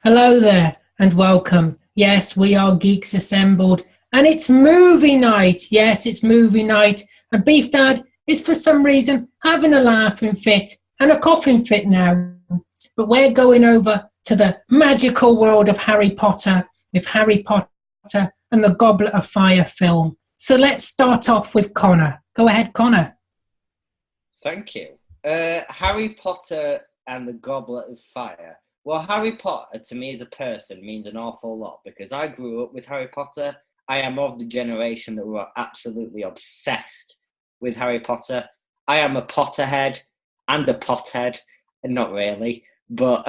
Hello there and welcome. Yes, we are geeks assembled and it's movie night. Yes, it's movie night. And Beef Dad is for some reason having a laughing fit and a coughing fit now. But we're going over to the magical world of Harry Potter with Harry Potter and the Goblet of Fire film. So let's start off with Connor. Go ahead, Connor. Thank you. Harry Potter and the Goblet of Fire. Well, Harry Potter to me as a person means an awful lot because I grew up with Harry Potter. I am of the generation that were absolutely obsessed with Harry Potter. I am a Potterhead and a pothead, and not really, but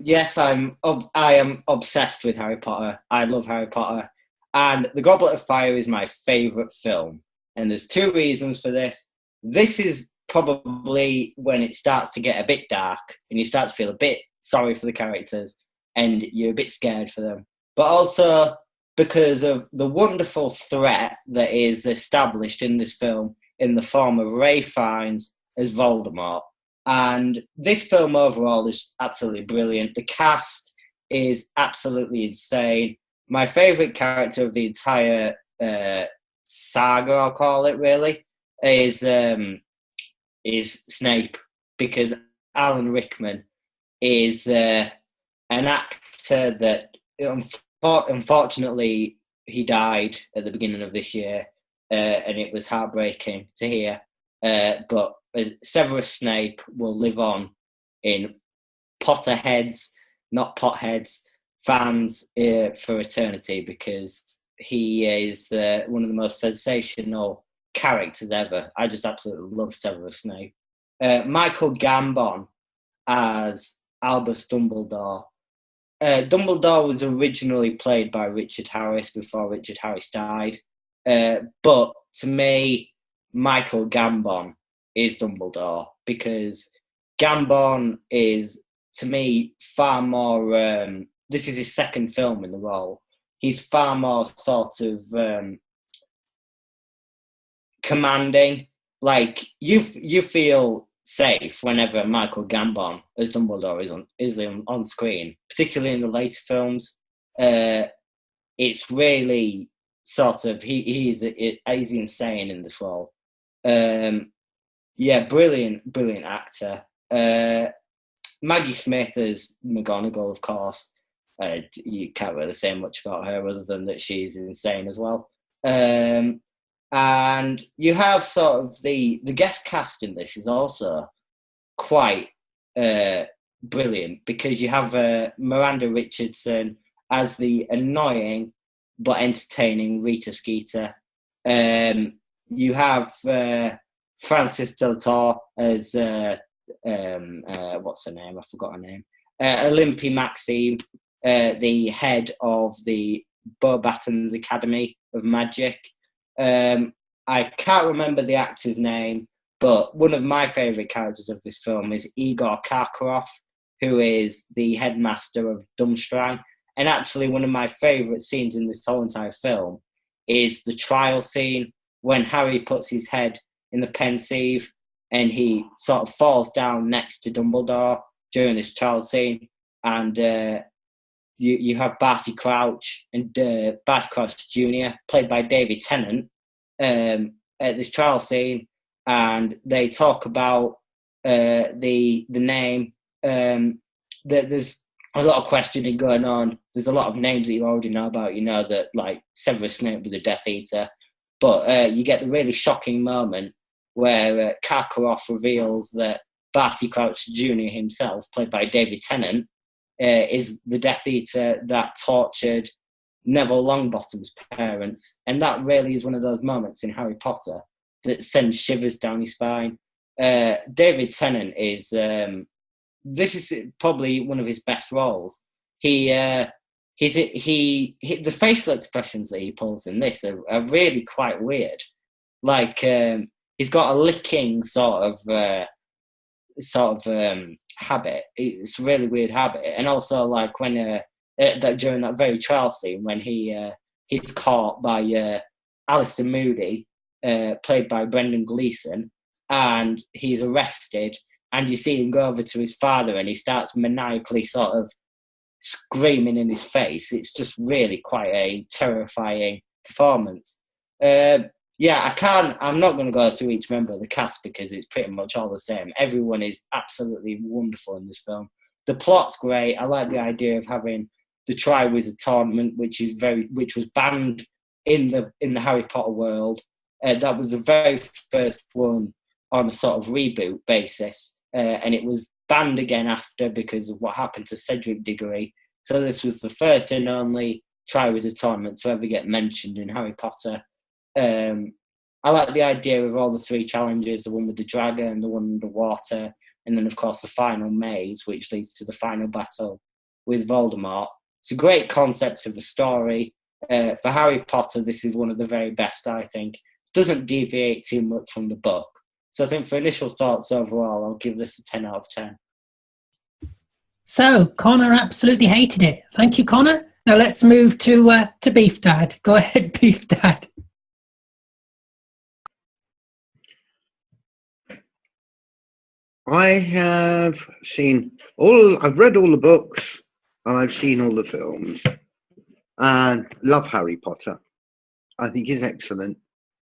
yes, I am obsessed with Harry Potter. I love Harry Potter, and The Goblet of Fire is my favourite film. And there's two reasons for this. This is probably when it starts to get a bit dark and you start to feel a bit sorry for the characters and you're a bit scared for them. But also because of the wonderful threat that is established in this film in the form of Ralph Fiennes as Voldemort. And this film overall is absolutely brilliant. The cast is absolutely insane. My favourite character of the entire saga, I'll call it, really, is Snape, because Alan Rickman is an actor that unfortunately he died at the beginning of this year, and it was heartbreaking to hear. But Severus Snape will live on in Potterheads, not potheads, fans for eternity, because he is one of the most sensational characters ever. I just absolutely love Severus Snape. Michael Gambon as Albus Dumbledore. Dumbledore was originally played by Richard Harris before Richard Harris died. But to me, Michael Gambon is Dumbledore because Gambon is, to me, far more... this is his second film in the role. He's far more sort of commanding. Like you feel safe whenever Michael Gambon as Dumbledore is on screen, particularly in the later films. It's really sort of he's insane in this role. Brilliant actor. Maggie Smith as McGonagall, of course. You can't really say much about her other than that she's insane as well. And you have sort of the guest cast in this is also quite brilliant because you have Miranda Richardson as the annoying but entertaining Rita Skeeter. You have Frances Del Toro as what's her name? I forgot her name. Olympie Maxime, the head of the Beauxbatons Academy of Magic. I can't remember the actor's name, but one of my favourite characters of this film is Igor Karkaroff, who is the headmaster of Durmstrang. And actually, one of my favourite scenes in this whole entire film is the trial scene when Harry puts his head in the pensieve and he sort of falls down next to Dumbledore during this trial scene. And you have Barty Crouch and Barty Crouch Jr., played by David Tennant, at this trial scene, and they talk about the name. There's a lot of questioning going on. There's a lot of names that you already know about. You know that like Severus Snape was a Death Eater, but you get the really shocking moment where Karkaroff reveals that Barty Crouch Jr. himself, played by David Tennant, is the Death Eater that tortured Neville Longbottom's parents. And that really is one of those moments in Harry Potter that sends shivers down your spine. David Tennant is... this is probably one of his best roles. The facial expressions that he pulls in this are really quite weird. Like, he's got a licking sort of habit. It's a really weird habit. And also, like, when during that very trial scene when he's caught by Alistair Moody, played by Brendan Gleeson, and he's arrested and you see him go over to his father and he starts maniacally sort of screaming in his face. It's just really quite a terrifying performance. I'm not going to go through each member of the cast because it's pretty much all the same. Everyone is absolutely wonderful in this film. The plot's great. I like the idea of having the Triwizard Tournament, which was banned in the Harry Potter world. That was the very first one on a sort of reboot basis, and it was banned again after because of what happened to Cedric Diggory. So this was the first and only Triwizard Tournament to ever get mentioned in Harry Potter. I like the idea of all the three challenges, the one with the dragon, the one underwater, and then, of course, the final maze, which leads to the final battle with Voldemort. It's a great concept of the story. For Harry Potter, this is one of the very best, I think. Doesn't deviate too much from the book. So I think for initial thoughts overall, I'll give this a 10 out of 10. So, Connor absolutely hated it. Thank you, Connor. Now let's move to Beef Dad. Go ahead, Beef Dad. I have I've read all the books and I've seen all the films and love Harry Potter. I think he's excellent.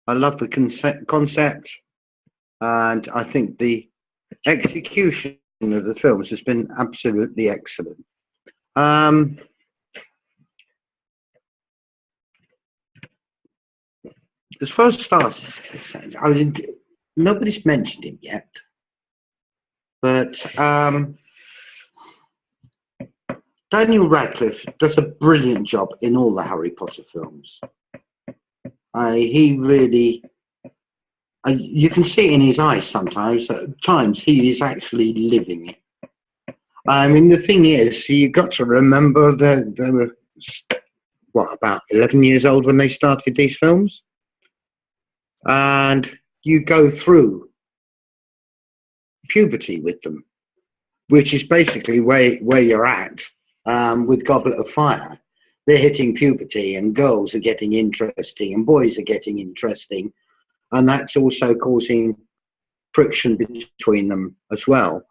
I love the concept, and I think the execution of the films has been absolutely excellent. As far as stars is concerned, nobody's mentioned him yet, but Daniel Radcliffe does a brilliant job in all the Harry Potter films. He really, you can see it in his eyes sometimes. At times, he is actually living it. I mean, the thing is, you've got to remember that they were, about 11 years old when they started these films? And you go through puberty with them, which is basically where you're at with Goblet of Fire. They're hitting puberty, and girls are getting interesting, and boys are getting interesting, and that's also causing friction between them as well.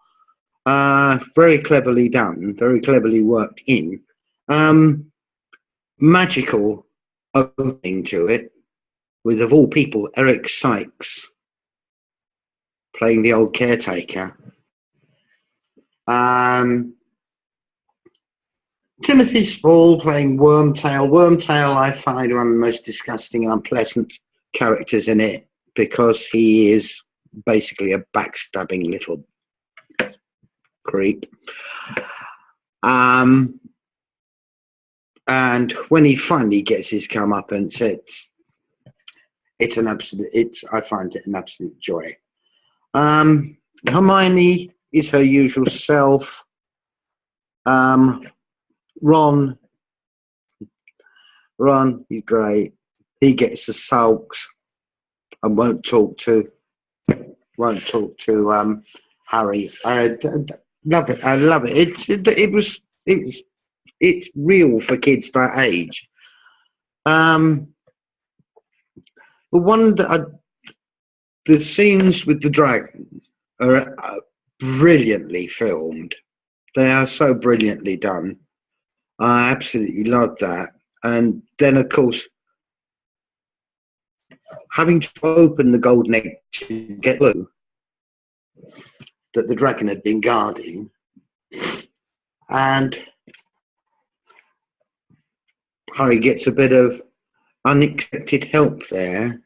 Very cleverly done, very cleverly worked in. Magical opening to it, with, of all people, Eric Sykes playing the old caretaker. Timothy Spall playing Wormtail. Wormtail I find one of the most disgusting and unpleasant characters in it, because he is basically a backstabbing little creep. And when he finally gets his comeuppance, I find it an absolute joy. Hermione is her usual self. Ron, he's great. He gets the sulks and won't talk to Harry. I love it. I love it. It's real for kids that age. The scenes with the dragon are brilliantly filmed. They are so brilliantly done. I absolutely love that. And then, of course, having to open the golden egg to get blue that the dragon had been guarding, and Harry gets a bit of unexpected help there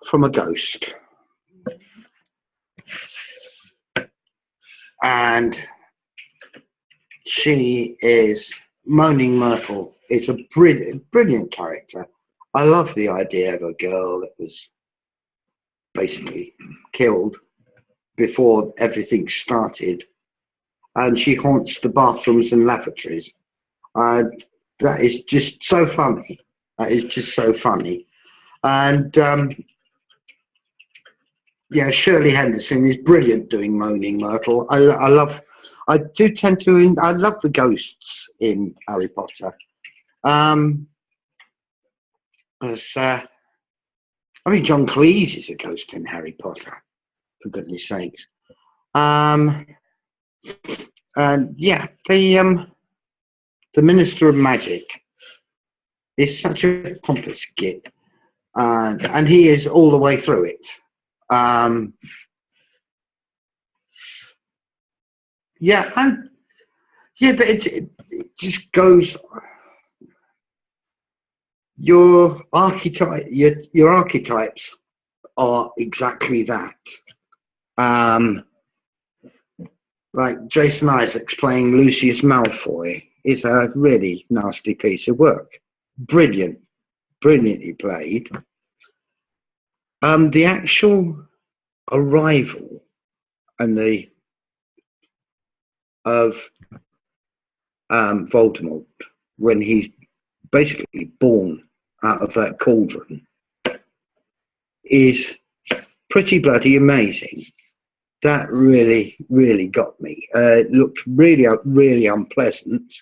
from a ghost. And she is, Moaning Myrtle is a brilliant character. I love the idea of a girl that was basically killed before everything started, and she haunts the bathrooms and lavatories. That is just so funny. That is just so funny. And Shirley Henderson is brilliant doing Moaning Myrtle. I love the ghosts in Harry Potter. John Cleese is a ghost in Harry Potter. for goodness sakes. And yeah, the Minister of Magic is such a pompous git, and he is all the way through it. Yeah, and yeah, it just goes. Your archetypes are exactly that. Like Jason Isaacs playing Lucius Malfoy is a really nasty piece of work. Brilliantly played. The actual arrival and of Voldemort when he's basically born out of that cauldron is pretty bloody amazing. That really got me. It looked really unpleasant,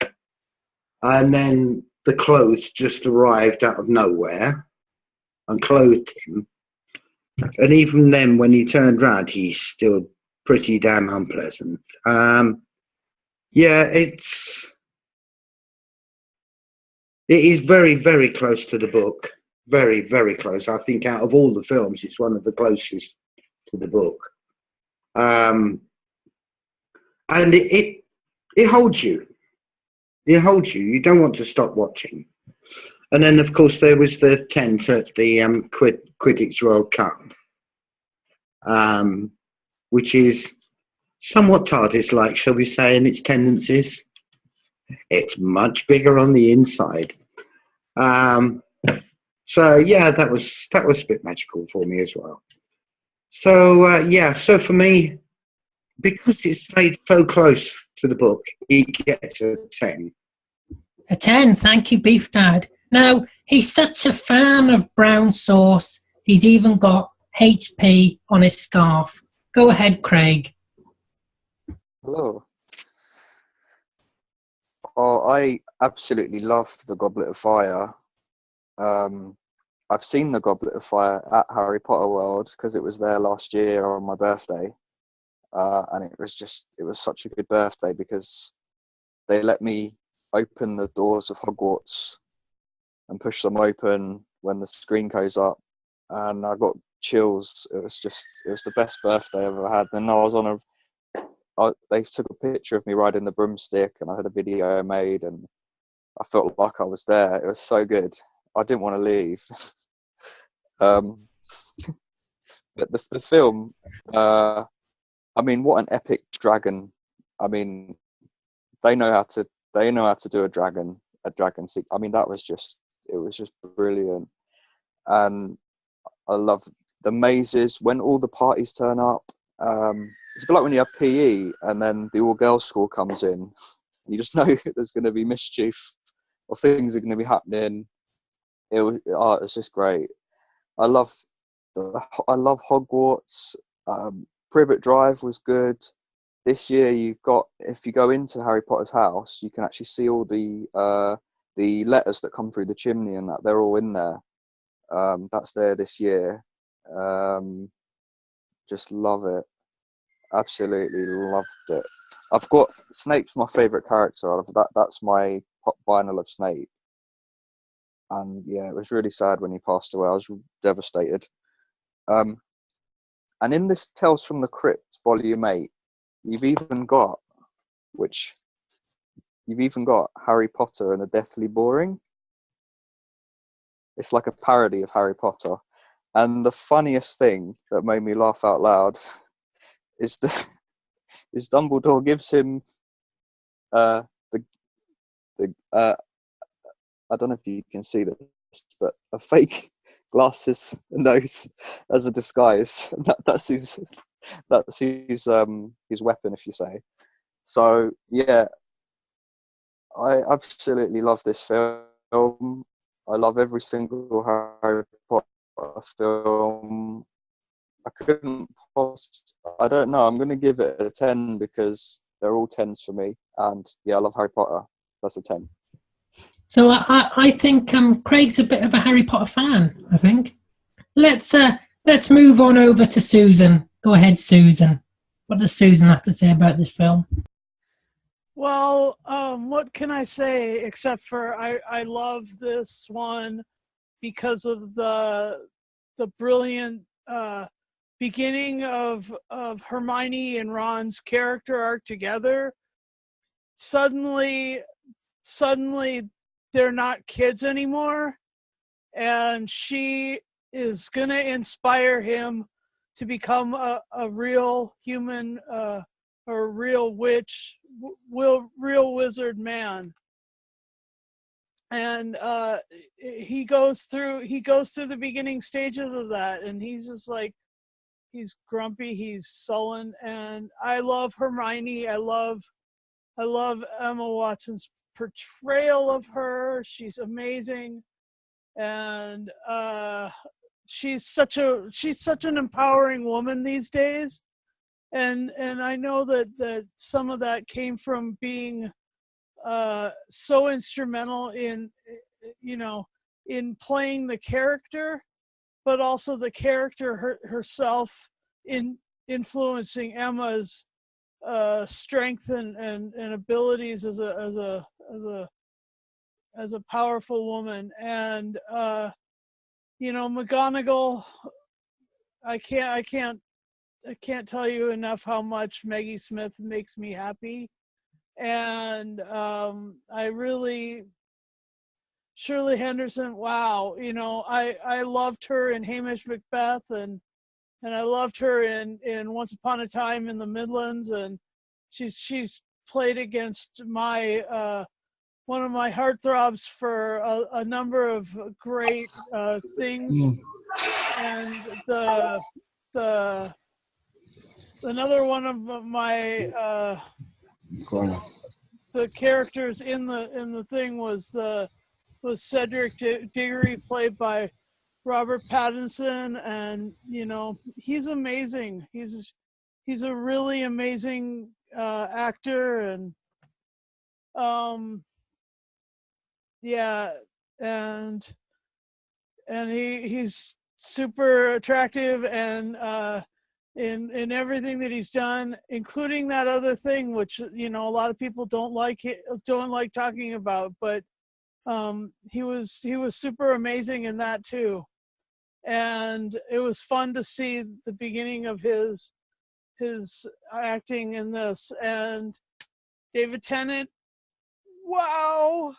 and then the clothes just arrived out of nowhere and clothed him. And even then, when he turned round, he's still pretty damn unpleasant. Yeah, it is very close to the book. Very close. I think out of all the films, it's one of the closest to the book. And it holds you. It holds you. You don't want to stop watching. And then, of course, there was the tent at the Quidditch World Cup, which is somewhat TARDIS-like, shall we say, in its tendencies. It's much bigger on the inside. So yeah, that was a bit magical for me as well. So yeah, so for me, because it stayed so close to the book, it gets a 10. A 10, thank you, Beef Dad. Now, he's such a fan of brown sauce, he's even got HP on his scarf. Go ahead, Craig. Hello. Oh, I absolutely love the Goblet of Fire. I've seen the Goblet of Fire at Harry Potter World because it was there last year on my birthday. And it was such a good birthday because they let me open the doors of Hogwarts and push them open when the screen goes up, and I got chills. It was the best birthday I ever had. Then they took a picture of me riding the broomstick, and I had a video made, and I felt like I was there. It was so good. I didn't want to leave. But the film, I mean, what an epic dragon! I mean, they know how to do a dragon sequence. I mean, it was just brilliant, and I love the mazes when all the parties turn up. It's a bit like when you have PE and then the all-girls school comes in. You just know there's going to be mischief or things are going to be happening. It's just great. I love Hogwarts. Privet Drive was good. This year if you go into Harry Potter's house, you can actually see all the letters that come through the chimney, and that they're all in there. That's there this year. Just love it. Absolutely loved it. I've got Snape's my favourite character. That's my pop vinyl of Snape. And yeah, it was really sad when he passed away. I was devastated. And in this Tales from the Crypt, Volume 8, you've even got Harry Potter and the Deathly Boring. It's like a parody of Harry Potter. And the funniest thing that made me laugh out loud is Dumbledore gives him I don't know if you can see this, but a fake glasses nose as a disguise. That's his weapon, if you say. So yeah, I absolutely love this film. I love every single Harry Potter film. I don't know. I'm going to give it a 10 because they're all 10s for me. And yeah, I love Harry Potter. That's a 10. So I think Craig's a bit of a Harry Potter fan, I think. Let's move on over to Susan. Go ahead, Susan. What does Susan have to say about this film? Well, what can I say except for I love this one because of the brilliant beginning of Hermione and Ron's character arc together. Suddenly they're not kids anymore, and she is gonna inspire him to become a real human, or a real witch, real wizard man. And he goes through the beginning stages of that, and he's just like, he's grumpy, he's sullen, and I love Hermione. I love Emma Watson's portrayal of her. She's amazing, and she's such an empowering woman these days. And I know that some of that came from being so instrumental in, in playing the character, but also the character herself in influencing Emma's strength and abilities as a powerful woman. And McGonagall, I can't tell you enough how much Maggie Smith makes me happy. And I really, Shirley Henderson, wow, I loved her in Hamish Macbeth, and I loved her in Once Upon a Time in the Midlands, and she's played against my one of my heartthrobs for a number of great things. And another one of my the characters in the thing was Cedric Diggory, played by Robert Pattinson, and he's amazing. He's a really amazing actor, and yeah, and he's super attractive, and in everything that he's done, including that other thing, which a lot of people don't like talking about, but he was super amazing in that too. And it was fun to see the beginning of his acting in this. And David Tennant, wow,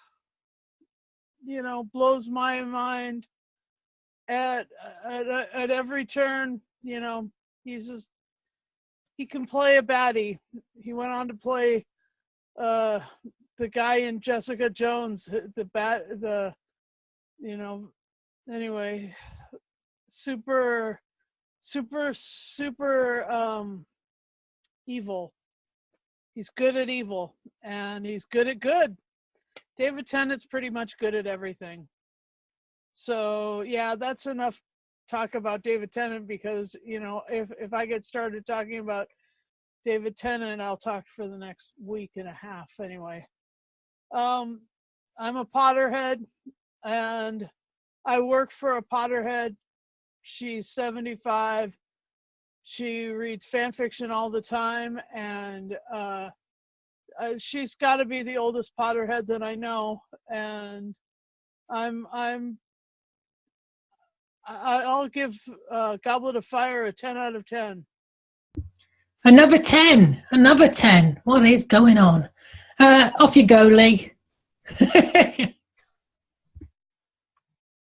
blows my mind at every turn. He can play a baddie. He went on to play the guy in Jessica Jones, anyway, super evil. He's good at evil, and he's good at good. David Tennant's pretty much good at everything. So yeah, that's enough talk about David Tennant, because if I get started talking about David Tennant, I'll talk for the next week and a half anyway. I'm a Potterhead, and I work for a Potterhead. She's 75. She reads fan fiction all the time, and she's got to be the oldest Potterhead that I know. And I'll give Goblet of Fire a 10 out of 10. Another 10. What is going on? Off you go, Lee.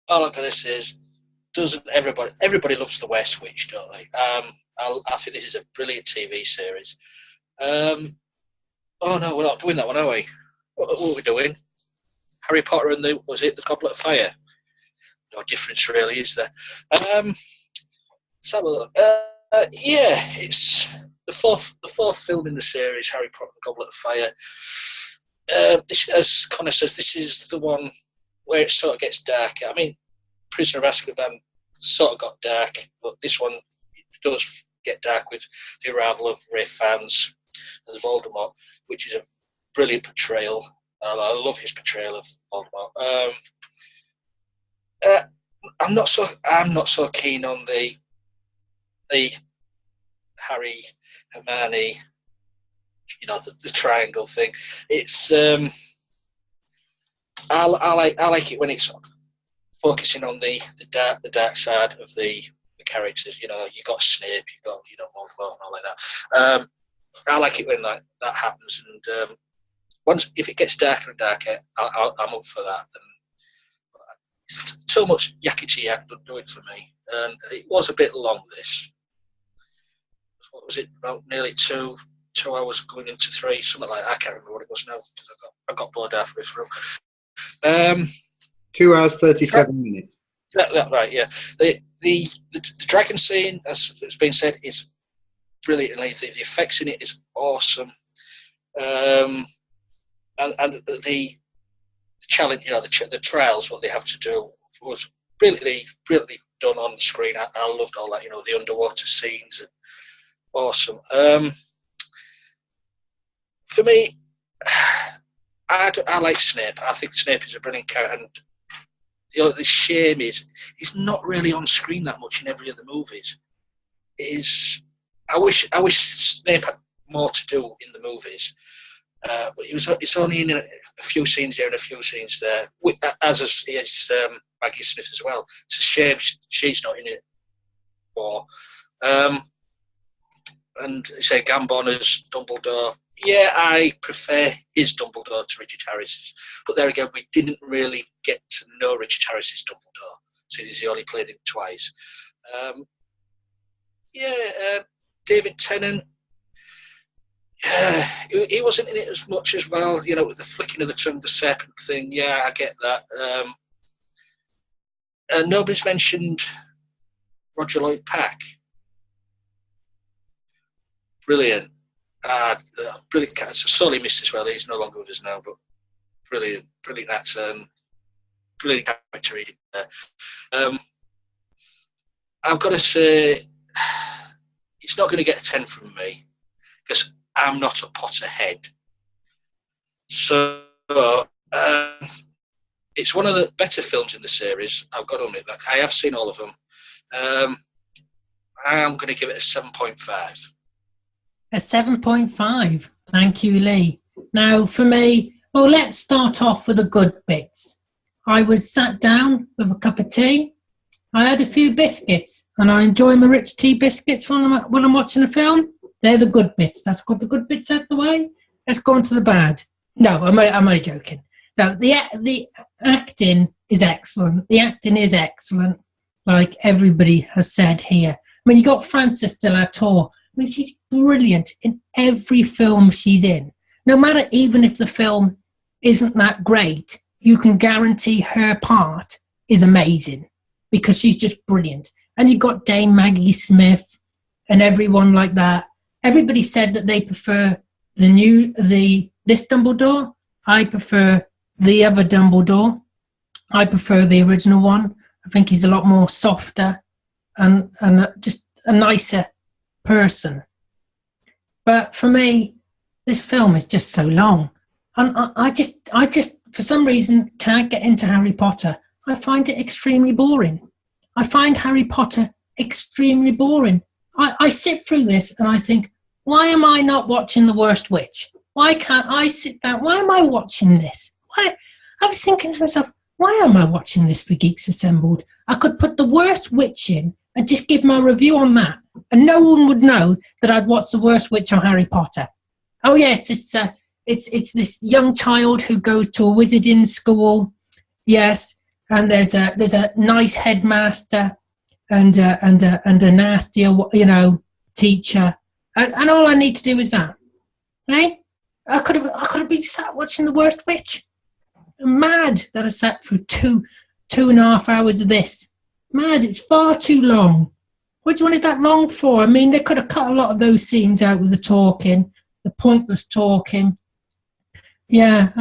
All I'm going to say is, doesn't everybody loves The West Witch, don't they? I think this is a brilliant TV series. Oh no, we're not doing that one, are we? What are we doing? Harry Potter and the Goblet of Fire? No difference really, is there? Let's have a look. Yeah, it's the fourth film in the series, Harry Potter and the Goblet of Fire. This, as Connor says, this is the one where it sort of gets darker. I mean, Prisoner of Azkaban sort of got dark, but this one does get dark with the arrival of Ralph Fiennes as Voldemort, which is a brilliant portrayal. I love his portrayal of Voldemort. I'm not so keen on the Harry, Hermione, the triangle thing. It's I like it when it's focusing on the dark side of the characters. You got Snape, you've got Voldemort and all like that. I like it when that happens, and if it gets darker and darker, I'm up for that. And it's too much yakety yak doesn't do it for me, and it was a bit long. This, what was it? About nearly 2 hours going into 3, something like that. I can't remember what it was now because I got bored halfway through. 2 hours 37 minutes. Right, yeah. The dragon scene, as it's been said, is brilliant. The effects in it is awesome, and the challenge, the trials, what they have to do was brilliantly done on the screen. I loved all that, the underwater scenes, and awesome. For me, I like Snape. I think Snape is a brilliant character, and the shame is he's not really on screen that much in every other movies. I wish Snape had more to do in the movies, but it's only in a few scenes here and a few scenes there, as is Maggie Smith as well. It's a shame she's not in it more. And say Gambon as Dumbledore. Yeah, I prefer his Dumbledore to Richard Harris's. But there again, we didn't really get to know Richard Harris's Dumbledore, since he only played him twice. David Tennant, he wasn't in it as much as well. With the flicking of the tongue, the serpent thing. Yeah, I get that. Nobody's mentioned Roger Lloyd Pack. Brilliant. Brilliant character. Sorely missed as well. He's no longer with us now, but brilliant actor and brilliant character reading there. I've got to say, it's not going to get a 10 from me because I'm not a Potterhead. So it's one of the better films in the series. I've got to admit that. I have seen all of them. I'm going to give it a 7.5. A 7.5. Thank you, Lee. Now, for me, well, let's start off with the good bits. I was sat down with a cup of tea. I had a few biscuits, and I enjoy my rich tea biscuits when I'm watching a film. They're the good bits. That's got the good bits out of the way. Let's go on to the bad. No, I'm only joking. No, the acting is excellent. The acting is excellent, like everybody has said here. I mean, you got Frances de la Tour. I mean, she's brilliant in every film she's in. No matter even if the film isn't that great, you can guarantee her part is amazing because she's just brilliant. And you've got Dame Maggie Smith and everyone like that. Everybody said that they prefer this Dumbledore. I prefer the other Dumbledore. I prefer the original one. I think he's a lot more softer and just a nicer person. But for me, this film is just so long, and I just for some reason can't get into Harry Potter. I find it extremely boring. I find Harry Potter extremely boring. I sit through this and I think, why am I not watching The Worst Witch? Why can't I sit down? Why am I watching this? Why? I was thinking to myself, why am I watching this for Geeks Assembled? I could put The Worst Witch in and just give my review on that, and no one would know that I'd watched The Worst Witch or Harry Potter. Oh yes, it's this young child who goes to a wizarding school. Yes, and there's a nice headmaster and a nastier teacher, and all I need to do is that. Right? I could have been sat watching The Worst Witch. I'm mad that I sat through two and a half hours of this. Mad, it's far too long. What do you want it that long for? I mean, they could have cut a lot of those scenes out with the talking, the pointless talking. Yeah,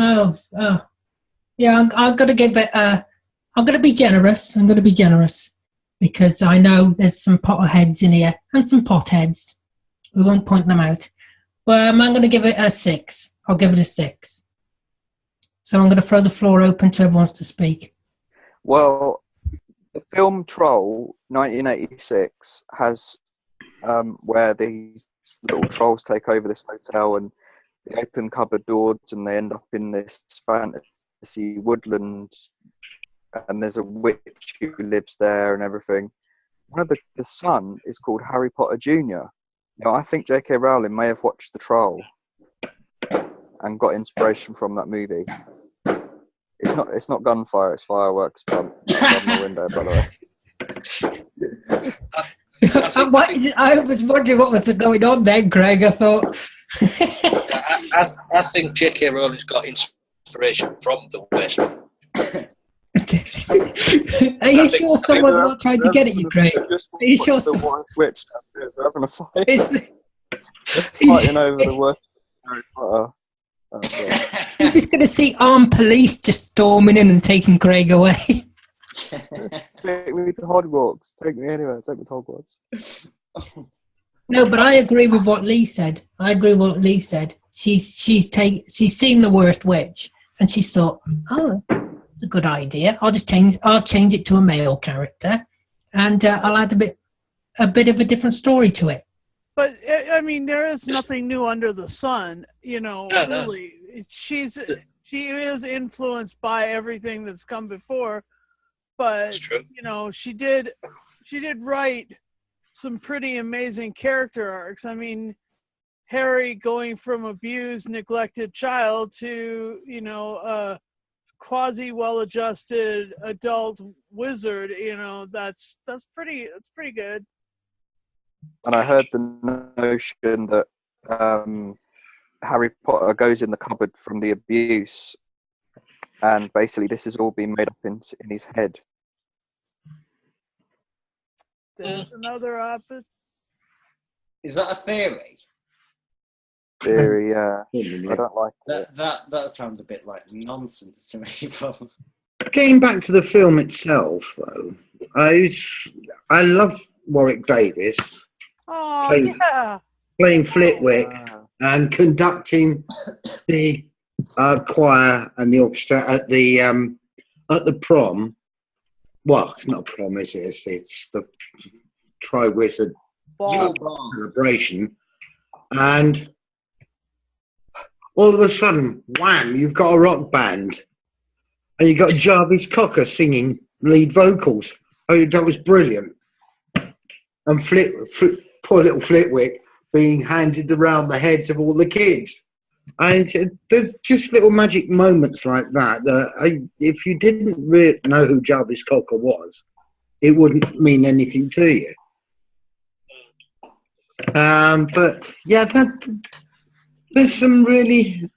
yeah, I'm going to give it I'm going to be generous. I'm going to be generous because I know there's some Potterheads in here and some potheads. We won't point them out. But I'm going to give it a 6. I'll give it a 6. So I'm going to throw the floor open to everyone to speak. Well, the film Troll 1986 has where these little trolls take over this hotel, and they open cupboard doors and they end up in this fantasy woodland, and there's a witch who lives there and everything. One of the son is called Harry Potter Jr. I think J.K. Rowling may have watched The Troll and got inspiration from that movie. It's not gunfire, it's fireworks from the window, by the way. I was wondering what was going on then, Craig. I thought. I think J.K. Rowling's got inspiration from the West. Are you sure someone's not trying to get at you, Craig? Are you sure? The White Witch downstairs, they're having a fight. Fighting over the worst Harry Potter. Oh, you're just going to see armed police just storming in and taking Craig away. Take me to Hogwarts. Take me anywhere. Take me to Hogwarts. No, but I agree with what Lee said. She's seen the worst witch, and she thought, oh, that's a good idea. I'll change it to a male character, and I'll add a bit of a different story to it. But I mean, there is nothing new under the sun, really. She is influenced by everything that's come before, but she did write some pretty amazing character arcs. I mean, Harry going from abused, neglected child to a quasi well-adjusted adult wizard. That's pretty good. And I heard the notion that Harry Potter goes in the cupboard from the abuse, and basically this has all been made up in his head. There's another option. Is that a theory? Theory, yeah. I don't like it. That sounds a bit like nonsense to me. Getting back to the film itself, though, I love Warwick Davis. Oh, yeah. Playing Flitwick and conducting the choir and the orchestra at the prom. Well, it's not a prom, is it? It's the Triwizard celebration. And all of a sudden, wham, you've got a rock band. And you've got Jarvis Cocker singing lead vocals. Oh, that was brilliant. And poor little Flitwick being handed around the heads of all the kids. And there's just little magic moments like that if you didn't really know who Jarvis Cocker was, it wouldn't mean anything to you. But yeah, there's some really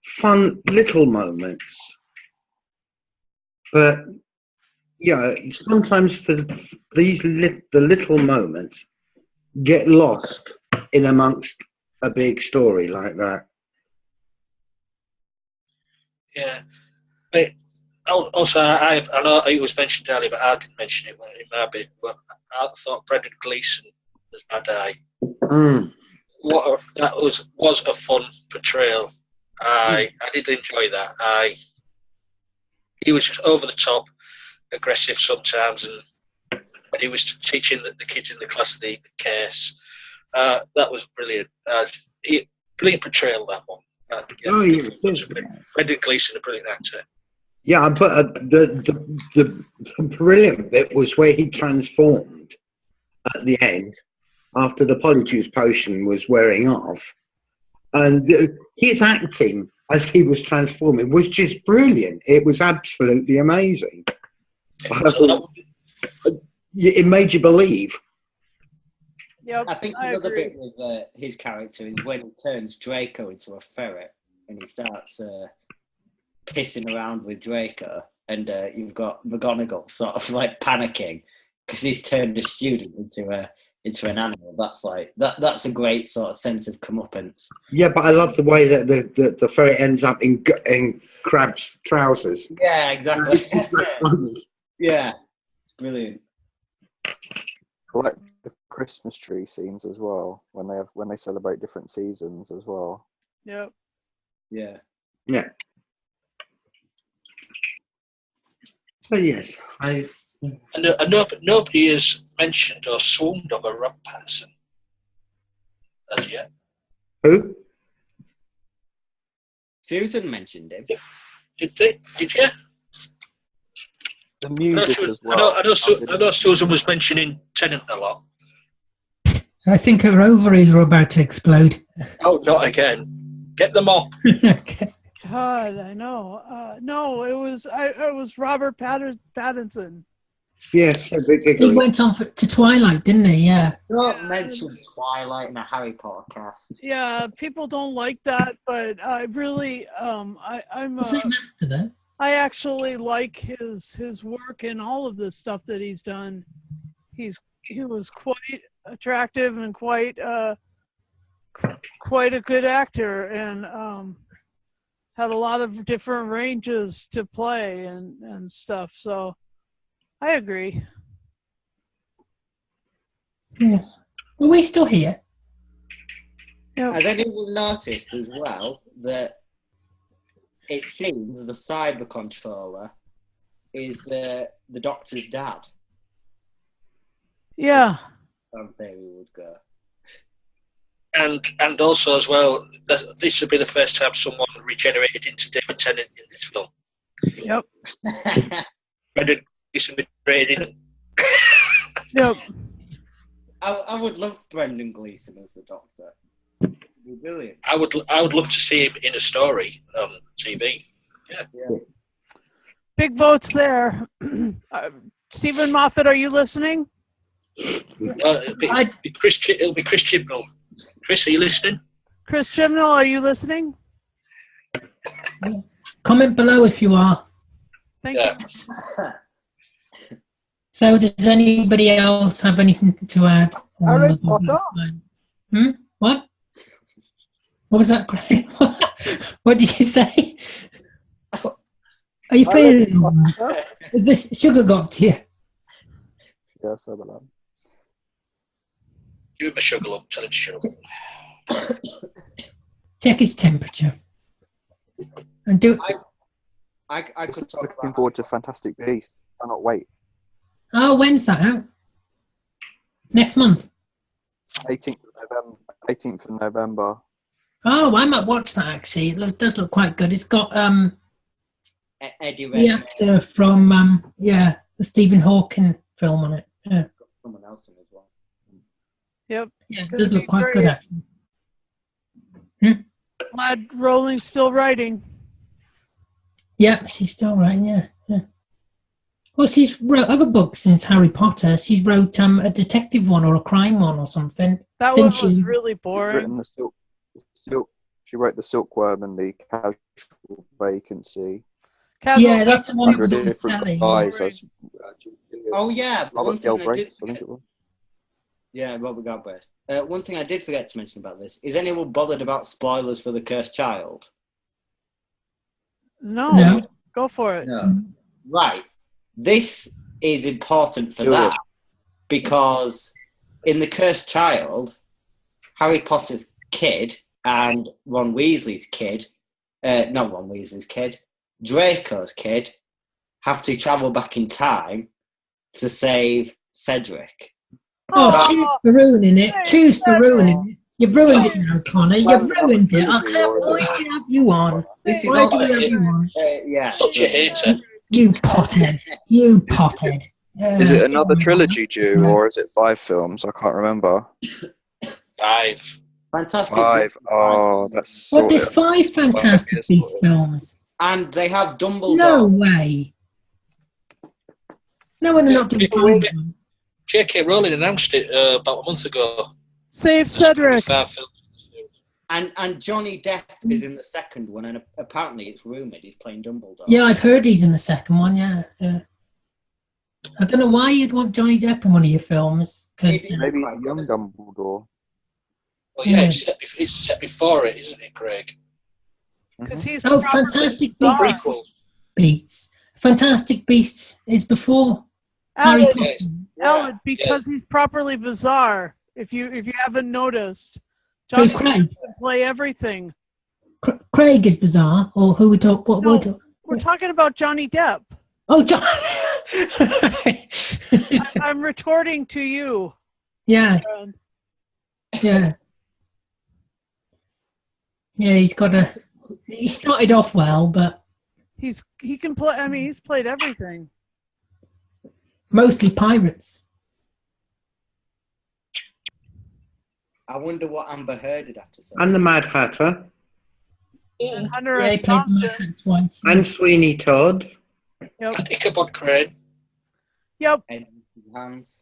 fun little moments. But yeah, sometimes the little moments get lost in amongst a big story like that. Yeah. But also, I know it was mentioned earlier, but I didn't mention it in my bit. But I thought Brendan Gleeson as Mad Eye. That was a fun portrayal. I did enjoy that. He was just over the top, aggressive sometimes, and he was teaching the kids in the class the case. That was brilliant. Brilliant portrayal, that one. Brendan Gleeson, a brilliant actor. Yeah, but the brilliant bit was where he transformed at the end after the Polyjuice potion was wearing off, and his acting as he was transforming was just brilliant. It was absolutely amazing. It made you believe. Yep, I think another bit with his character is when he turns Draco into a ferret and he starts pissing around with Draco, and you've got McGonagall sort of like panicking because he's turned a student into an animal. That's a great sort of sense of comeuppance. Yeah, but I love the way that the ferret ends up in Crab's trousers. Yeah, exactly. Yeah, it's brilliant. I like the Christmas tree scenes as well when they celebrate different seasons as well. Yep. Yeah. Yeah. But yes, And nobody has mentioned or swooned over Rob Pattinson as yet. Who? Susan mentioned him. Did they? Did you? The music as well. I know Susan was mentioning Tennant a lot. I think her ovaries are about to explode. Oh, not again. Get them off. Okay. God, I know. No, it was Robert Pattinson. Yes, so big He giggly. went on to Twilight, didn't he? Yeah. Not mentioned Twilight in a Harry Potter cast. Yeah, people don't like that, but I really, I'm. The same actor, though. I actually like his work and all of the stuff that he's done. He was quite attractive and quite a good actor, and had a lot of different ranges to play and stuff. So I agree. Yes. Are we still here? Yep. Has anyone noticed as well that it seems the cyber controller is the Doctor's dad? Yeah. Some theory would go. And also as well, this would be the first time someone regenerated into David Tennant in this film. Yep. Brendan Gleeson regenerated. Yep. I would love Brendan Gleeson as the Doctor. It'd be brilliant. I would love to see him in a story on TV. Yeah. Big votes there. Stephen Moffat, are you listening? It'll be Chris Chibnall. Chris, are you listening? Chris Chibnall, are you listening? Comment below if you are. Thank you. So, does anybody else have anything to add? Harry Potter? What? What was that, Craig? What did you say? Are you feeling? Is this sugar got to you? Yes, I believe. Give him a sugar lump. Tell him to shut up. Check his temperature. And do. I could talk Looking about. forward to Fantastic Beasts. I cannot wait. Oh, when's that out? Next month. 18th of November. Oh, I might watch that actually. It does look quite good. It's got Eddie the Redmayne. actor from the Stephen Hawking film on it. Yeah, Got someone else in as well. Yep. yeah, it Gonna does look be quite great. good actually. Glad Rowling's still writing. Yeah, she's still writing. Yeah. Well, she's wrote other books since Harry Potter. She's wrote a detective one or a crime one or something. That Didn't one was she? really She's boring. written the Silk. She wrote the Silkworm and the Casual Vacancy. Yeah, that's the one that Under was on the different telly. guise as Oh yeah, but one Robert thing I Galbraith, did I think it was. Yeah, Robert Galbraith. One thing I did forget to mention about this is anyone bothered about spoilers for The Cursed Child? No, go for it. No. Right. This is important for Do that it. because in The Cursed Child, Harry Potter's kid and Ron Weasley's kid, not Ron Weasley's kid, Draco's kid, have to travel back in time to save Cedric. Oh, choose for ruining it. Choose for ruining it. You've ruined it now, Connor. You've ruined it. I can't why do you have you on? This is Why also, do you have you on? yeah. Such a hater. You pothead. You pothead. Is it another trilogy due, or is it 5 films? I can't remember. 5. Fantastic. 5. Oh, that's What, there's sorted. 5 Fantastic yes, Beasts sorted. films? And they have Dumbledore. No way. No, they're not doing 5 of them. J.K. Rowling announced it about a month ago. Save Cedric. 5 films. And Johnny Depp is in the second one, and apparently it's rumoured he's playing Dumbledore. Yeah, I've heard he's in the second one, yeah. I don't know why you'd want Johnny Depp in one of your films. Cause, Maybe young Dumbledore. Well, yeah, it's set before it, isn't it, Craig? Because he's oh, properly Fantastic bizarre. Prequel. Beasts. Fantastic Beasts is before Harry Alan, Potter. Yes. Alan, because he's properly bizarre. If you haven't noticed, Hey, Johnny Craig. can play everything. Craig is bizarre, or who we talk? What No. we talk? We're talking about Johnny Depp. Oh, John. I'm retorting to you. Yeah, friend. yeah. Yeah, he started off well, but He can play. I mean, he's played everything. mostly pirates. I wonder what Amber Heard would have to say. And the Mad Hatter. And Hunter Yeah, S. he played the Thompson. Mad Hatter twice. And Sweeney Todd. Yep. And Ichabod Crane. Yep. And his hands.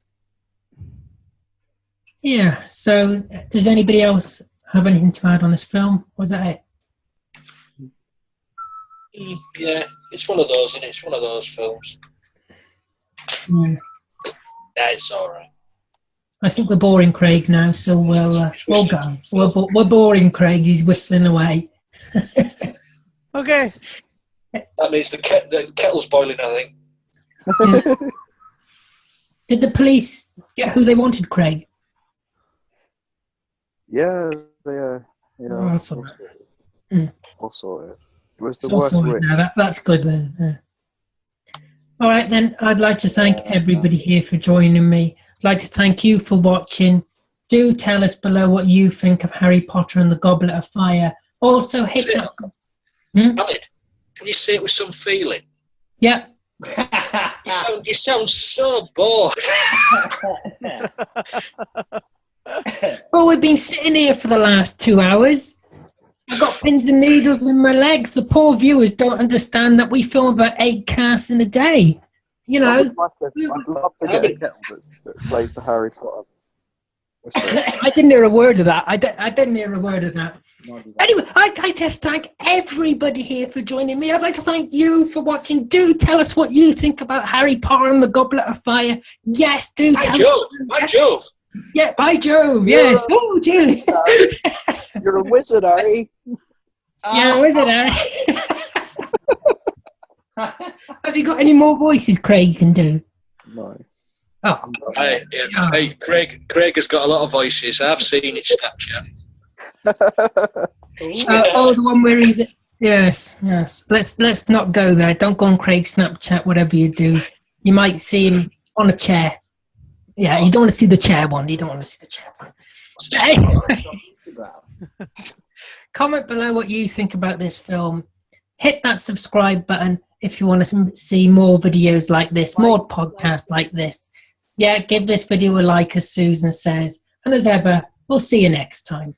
Yeah, so does anybody else have anything to add on this film? Was that it? Yeah, it's one of those, isn't it? It's one of those films. Yeah. Yeah, it's all right. I think we're boring Craig now, so we'll go. We're boring Craig. He's whistling away. Okay. That means the kettle's boiling, I think. Yeah. Did the police get who they wanted, Craig? Yeah, they are. Yeah, Oh, that's all right. all sorted. It was the So worst sorry witch. now, that's good then. Yeah. All right, then. I'd like to thank everybody here for joining me. I'd like to thank you for watching. Do tell us below what you think of Harry Potter and the Goblet of Fire. Also, hit that. Aled, can you say it with some feeling? Yep. You sound so bored. Well, we've been sitting here for the last 2 hours. I've got pins and needles in my legs. The poor viewers don't understand that we film about 8 casts in a day. You know. I'd love to get a kettle that plays the Harry Potter. I didn't hear a word of that. I didn't hear a word of that. Anyway, I'd like to thank everybody here for joining me. I'd like to thank you for watching. Do tell us what you think about Harry Potter and the Goblet of Fire. Yes, do tell us. By Jove. Yeah, by Jove, yes. Oh, Julie. You're a wizard, Harry. Yeah, a wizard, Harry. Have you got any more voices Craig can do? No. Oh. Hey, Craig has got a lot of voices. I've seen it Snapchat. The one where he's... Yes. Let's not go there. Don't go on Craig's Snapchat, whatever you do. You might see him on a chair. Yeah, you don't want to see the chair one. You don't want to see the chair one. Anyway, comment below what you think about this film. Hit that subscribe button if you want to see more videos like this, more podcasts like this. Yeah, give this video a like, as Susan says. And as ever, we'll see you next time.